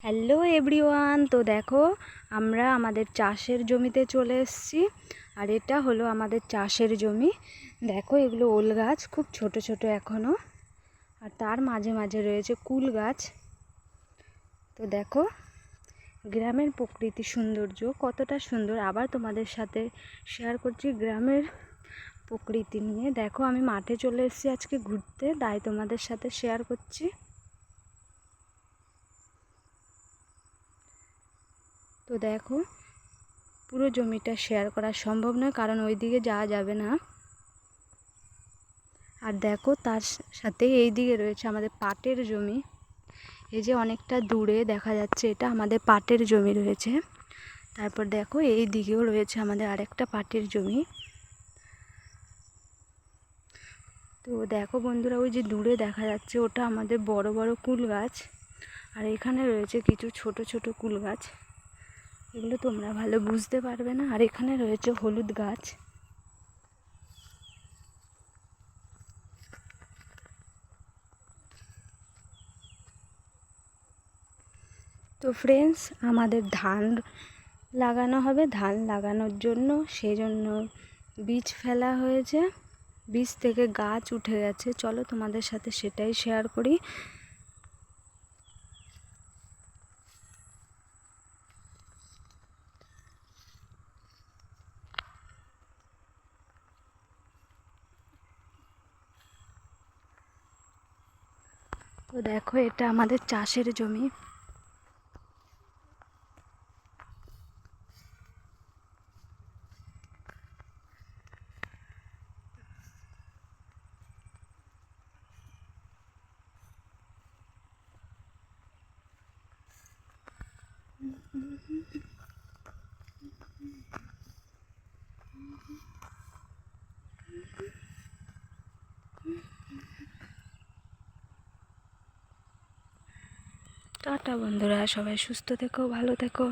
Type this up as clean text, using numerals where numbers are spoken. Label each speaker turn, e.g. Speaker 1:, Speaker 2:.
Speaker 1: Hello everyone, তো দেখো আমরা আমাদের চাষের জমিতে চলে এসেছি। আর এটা হলো আমাদের চাষের জমি। দেখো এগুলো ওল গাছ, খুব ছোট ছোট এখনও। আর তার মাঝে মাঝে রয়েছে কুল গাছ। তো দেখো গ্রামের প্রকৃতি সৌন্দর্য কতটা সুন্দর, আবার তোমাদের সাথে শেয়ার করছি গ্রামের প্রকৃতি নিয়ে। দেখো আমি মাঠে চলে এসেছি আজকে ঘুরতে, তাই তোমাদের সাথে শেয়ার করছি। তো দেখো পুরো জমিটা শেয়ার করা সম্ভব নয়, কারণ ওই দিকে যাওয়া যাবে না। আর দেখো তার সাথে এই দিকে রয়েছে আমাদের পাটের জমি। এই যে অনেকটা দূরে দেখা যাচ্ছে, এটা আমাদের পাটের জমি রয়েছে। তারপর দেখো এই দিকেও রয়েছে আমাদের আরেকটা পাটের জমি। তো দেখো বন্ধুরা, ওই যে দূরে দেখা যাচ্ছে ওটা আমাদের বড় বড় কুল গাছ। আর এখানে রয়েছে কিছু ছোট ছোট কুল গাছ, এগুলো তোমরা ভালো বুঝতে পারবে না। আর এখানে রয়েছে হলুদ গাছ। তো ফ্রেন্ডস, আমাদের ধান লাগানো হবে। ধান লাগানোর জন্য সেই জন্য বীজ ফেলা হয়েছে, বীজ থেকে গাছ উঠে গেছে। চলো তোমাদের সাথে সেটাই শেয়ার করি। তো দেখো এটা আমাদের চাষের জমি। টাটা বন্ধুরা, সবাই সুস্থ থেকো, ভালো থেকো।